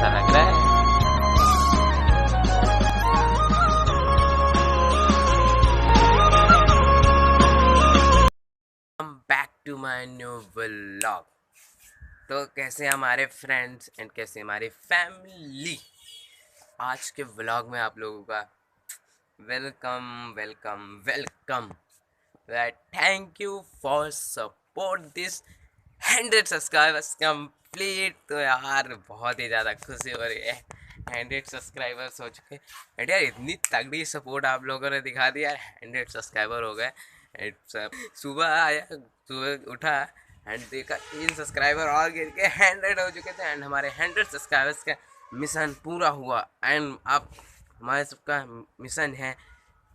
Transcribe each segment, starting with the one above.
कैसा लग रहा है। Back to my new vlog. तो कैसे हमारे फ्रेंड्स एंड कैसे हमारी फैमिली, आज के व्लॉग में आप लोगों का welcome welcome welcome. Thank you for support this 100 subscribers complete. तो यार बहुत ही ज़्यादा खुशी हो रही है, 100 सब्सक्राइबर्स हो चुके हैं यार। इतनी तगड़ी सपोर्ट आप लोगों ने दिखा दी यार, 100 सब्सक्राइबर हो गए। सुबह आया, सुबह उठा एंड देखा 3 सब्सक्राइबर और गिर के 100 हो चुके थे। एंड हमारे 100 सब्सक्राइबर्स का मिशन पूरा हुआ। एंड अब हमारे सबका मिशन है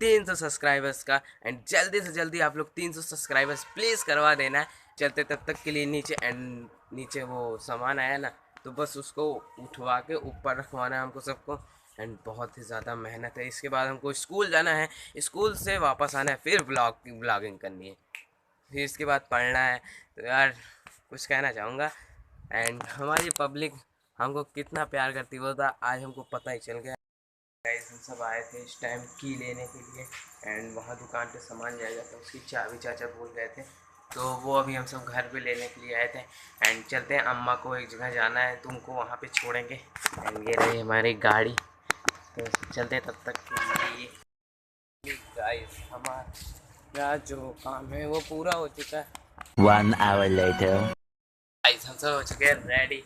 300 सब्सक्राइबर्स का। एंड जल्दी से जल्दी आप लोग 300 सब्सक्राइबर्स प्लीज़ करवा देना। चलते तब तक के लिए नीचे वो सामान आया ना, तो बस उसको उठवा के ऊपर रखवाना है हमको सबको। एंड बहुत ही ज़्यादा मेहनत है। इसके बाद हमको स्कूल जाना है, स्कूल से वापस आना है, फिर ब्लॉगिंग करनी है, फिर इसके बाद पढ़ना है। तो यार कुछ कहना चाहूँगा। एंड हमारी पब्लिक हमको कितना प्यार करती है वो तो आज हमको पता ही चल गया। गाइस हम सब आए थे इस टाइम की लेने के लिए। एंड वहाँ दुकान पे सामान जाएगा तो उसकी चाबी चाचा भूल गए थे, तो वो अभी हम सब घर पे लेने के लिए आए थे। एंड चलते हैं, अम्मा को एक जगह जाना है तो उनको वहाँ पे छोड़ेंगे। एंड ये रही हमारी गाड़ी, तो चलते हैं तब तक के लिए। गाइस हमारा जो काम है वो पूरा हो चुका है। 1 hour later. गाइस हम सब हो चुके हैं रेडी,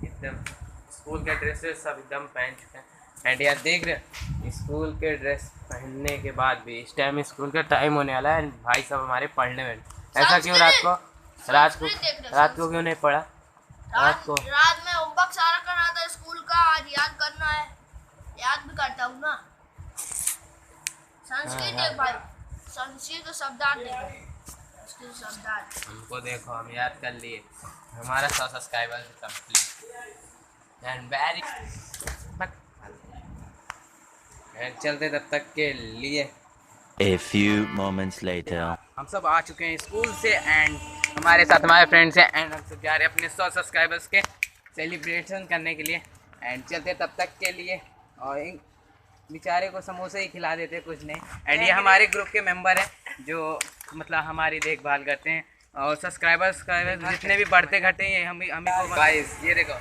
एकदम स्कूल के ड्रेसेस सब एकदम पहन चुके हैं। एंड यार देख रहे स्कूल के ड्रेस पहनने के बाद भी इस टाइम स्कूल का टाइम होने वाला है। भाई सब हमारे पढ़ने में, ऐसा क्यों? रात को क्यों नहीं पढ़ा? रात में होमवर्क सारा करना था स्कूल का, आज याद करना है। याद भी करता हूँ ना। संस्कृत देख भाई, संस्कृत शब्दार्थ देखो, संस्कृत शब्दार्थ हमको देखो, हम याद कर लिए। हमारा 100 सब्सक्राइबर कंप्लीट एंड वेरी। चलते तब तक के लिए। A few moments later. हम सब आ चुके हैं स्कूल से एंड हमारे साथ हमारे फ्रेंड्स हैं। एंड हम सब जा रहे हैं अपने 100 सब्सक्राइबर्स के सेलिब्रेशन करने के लिए। एंड चलते तब तक के लिए, और इन बेचारे को समोसे ही खिला देते कुछ नहीं। एंड ये हमारे ग्रुप के मेंबर हैं जो मतलब हमारी देखभाल करते हैं, और सब्सक्राइबर्स जितने भी बढ़ते घटे हैं हमें को। गाइस ये देखो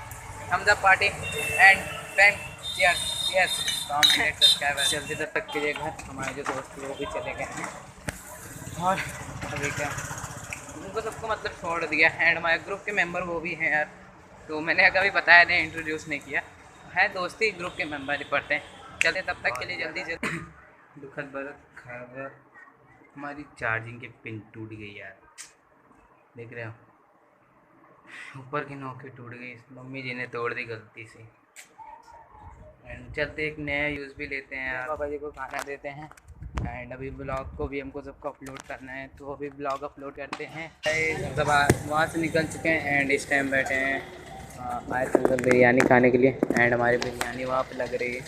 हम सब party and friend cheers cheers. Subscriber चलते तब तक के लिए घर। हमारे जो दोस्त थे वो भी चले गए हैं, और अभी क्या उनको सबको मतलब छोड़ दिया। एंड हमारे ग्रुप के मेंबर वो भी हैं यार, तो मैंने कभी बताया नहीं, इंट्रोड्यूस नहीं किया है। दोस्ती ग्रुप के मेंबर ही पढ़ते हैं। चलते तब तक के लिए जल्दी दुखद खबर, हमारी चार्जिंग की पिन टूट गई यार, देख रहे हो ऊपर की नोक टूट गई, मम्मी जी ने तोड़ दी गलती से। एंड चलते एक नया यूज़ भी लेते हैं यार, पापा जी को खाना देते हैं। एंड अभी ब्लॉग को भी हमको सबको अपलोड करना है, तो अभी ब्लॉग अपलोड करते हैं। सब वहाँ से निकल चुके हैं एंड इस टाइम बैठे हैं आए थे बिरयानी खाने के लिए। एंड हमारी बिरयानी वहाँ पे लग रही है।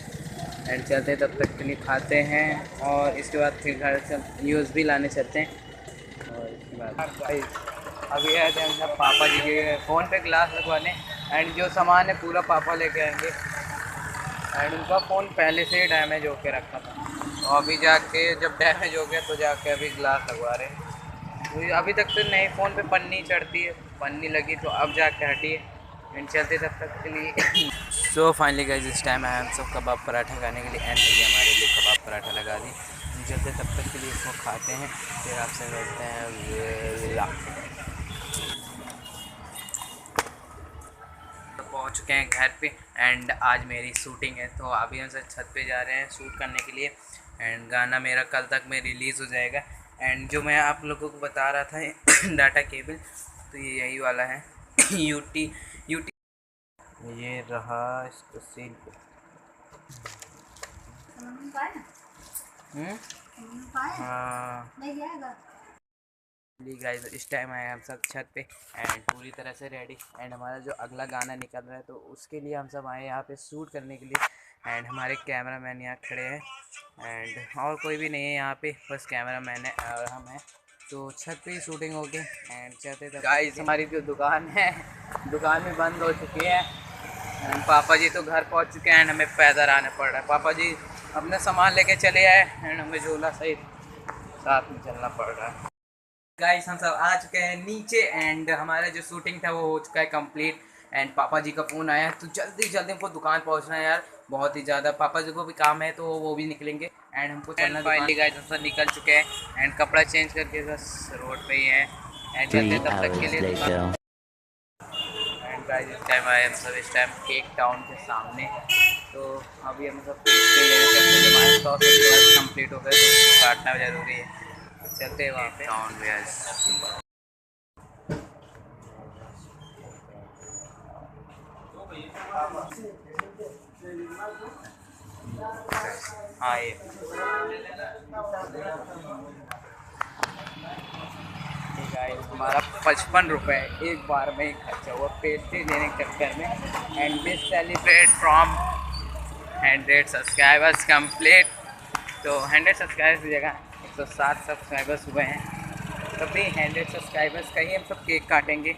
एंड चलते तब तक के लिए खाते हैं, और इसके बाद फिर घर से यूज़ भी लाने चलते हैं। और इसके बाद अभी आए थे हम सब पापा जी के फ़ोन पे ग्लास लगवाने। एंड जो सामान है पूरा पापा लेके आएंगे। एंड उनका फ़ोन पहले से ही डैमेज होके रखा था, और अभी जाके जब डैमेज हो गया तो जाके अभी ग्लास लगवा रहे हैं। तो अभी तक तो नए फ़ोन पे पन्नी चढ़ती है, पन्नी लगी तो अब जाके हटी है। एंड चलते तब तक के लिए सो फाइनली गाइस इस टाइम आया हम सब कबाब पराठा खाने के लिए। एंड भैया हमारे लिए कबाब पराठा लगा दी। चलते तब तक के लिए इसको खाते हैं, फिर आपसे मिलते हैं। पहुंच चुके हैं घर पे। एंड आज मेरी शूटिंग है, तो अभी हम सब छत पे जा रहे हैं शूट करने के लिए। एंड गाना मेरा कल तक में रिलीज़ हो जाएगा। एंड जो मैं आप लोगों को बता रहा था डाटा केबल, तो ये यही वाला है यूटी ये रहा इसको सील पे। हाँ गाइस इस टाइम आए हम सब छत पे एंड पूरी तरह से रेडी। एंड हमारा जो अगला गाना निकल रहा है तो उसके लिए हम सब आए यहाँ पे शूट करने के लिए। एंड हमारे कैमरामैन यहाँ खड़े हैं, एंड और कोई भी नहीं है यहाँ पे, बस कैमरामैन है और हम हैं। तो छत पे ही शूटिंग होगी। एंड चलते थे गाइस, हमारी जो दुकान है दुकान भी बंद हो चुकी है। पापा जी तो घर पहुंच चुके हैं एंड हमें पैदल आना पड़ रहा है। पापा जी अपना सामान लेके चले आए एंड हमें झोला सहित साथ में चलना पड़ रहा है। गाइस हम सब आ चुके हैं नीचे एंड हमारा जो शूटिंग था वो हो चुका है कंप्लीट एंड पापा जी का फ़ोन आया है तो जल्दी जल्दी हमको दुकान पहुंचना है यार, बहुत ही ज़्यादा। पापा जी को भी काम है तो वो भी निकलेंगे एंड हमको चलना। फाइनली गाइस हम सब निकल चुके हैं एंड कपड़ा चेंज करके बस रोड पे ही है एंड चलते तब तक के लिए। एंड गाइस इस टाइम आए हम सब इस टाइम केक टाउन के सामने, तो अभी हम सब पेस्ट्री लेने चलते हैं। हमारे 100 सब्सक्राइबर कंप्लीट हो गए तो उसको काटना जरूरी है, तो चलते हैं वहाँ पे टाउन में। हाँ ये हमारा 55 रुपये एक बार में ही खर्चा हुआ पेस्ट्री लेने के चक्कर में and we celebrate from 100 subscribers complete. तो 100 सब्सक्राइबर्स की जगह 107 सब्सक्राइबर्स हुए हैं, तभी 100 सब्सक्राइबर्स का ही हम सब केक काटेंगे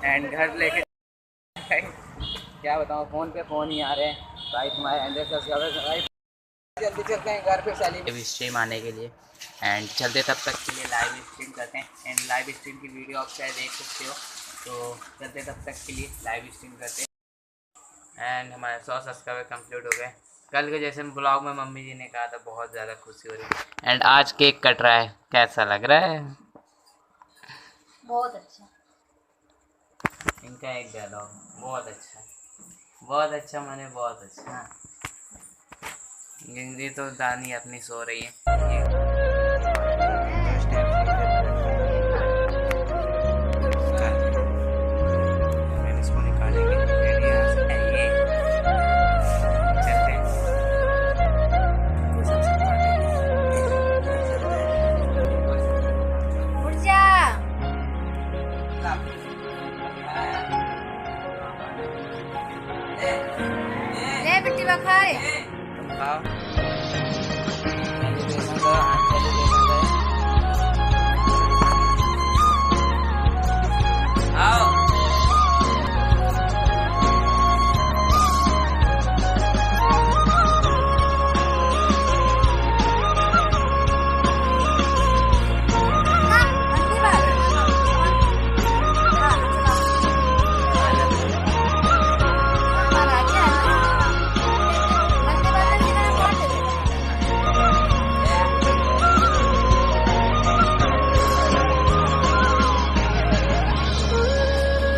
एंड घर लेके क्या बताऊँ, फ़ोन ही आ रहे हैं भाई तुम्हारे 100 सब्सक्राइबर्स भाई। जल्दी चलते हैं घर पे लाइव स्ट्रीम आने के लिए एंड चलते तब तक के लिए लाइव स्ट्रीम करते हैं एंड लाइव स्ट्रीम की वीडियो आप शायद देख सकते हो, तो चलते तब तक के लिए लाइव स्ट्रीम करते हैं एंड हमारे 100 सब्सक्राइबर कंप्लीट हो गए। कल के जैसे ब्लॉग में मम्मी जी ने कहा था बहुत ज़्यादा खुशी हो रही है एंड आज केक कट रहा है, कैसा लग रहा है? बहुत अच्छा। इनका एक डायलॉग बहुत अच्छा, बहुत अच्छा माने बहुत अच्छा। ये तो दानी अपनी सो रही है।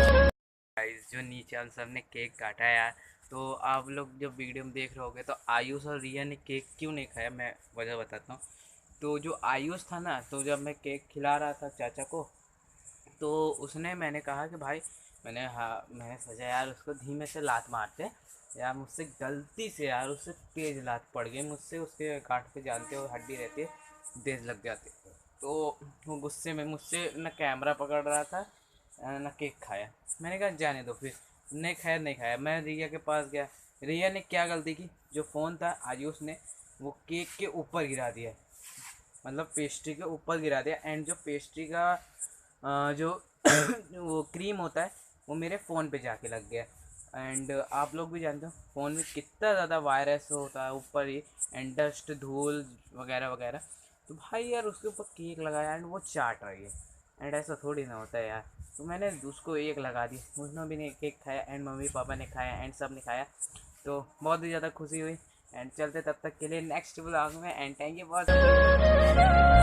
खाए जो नीचे हम सब ने केक काटा है यार, तो आप लोग जब वीडियो में देख रहे होगे तो आयुष और रिया ने केक क्यों नहीं खाया, मैं वजह बताता हूँ। तो जो आयुष था ना, तो जब मैं केक खिला रहा था चाचा को, तो उसने मैंने कहा कि भाई मैंने सोचा यार उसको धीमे से लात मारते यार, मुझसे गलती से यार उससे तेज़ लात पड़ गई मुझसे, उसके गांठ पे जानते हो हड्डी रहती है, तेज़ लग जाती। तो वो गुस्से में मुझसे न कैमरा पकड़ रहा था न केक खाया। मैंने कहा जाने दो, फिर नहीं खाया। मैं रिया के पास गया, रिया ने क्या गलती की, जो फ़ोन था आयुष ने वो केक के ऊपर गिरा दिया, मतलब पेस्ट्री के ऊपर गिरा दिया एंड जो पेस्ट्री का जो वो क्रीम होता है वो मेरे फ़ोन पे जाके लग गया। एंड आप लोग भी जानते हो फ़ोन में कितना ज़्यादा वायरस होता है ऊपर ही एंड डस्ट धूल वगैरह वगैरह। तो भाई यार उसके ऊपर केक लगाया एंड वो चाट रही है एंड ऐसा थोड़ी ना होता है यार। तो मैंने उसको एक लगा दी, उसने भी ने केक खाया एंड मम्मी पापा ने खाया एंड सब ने खाया, तो बहुत ही ज़्यादा खुशी हुई एंड चलते तब तक के लिए नेक्स्ट ब्लॉग में एंड थैंक यू फॉर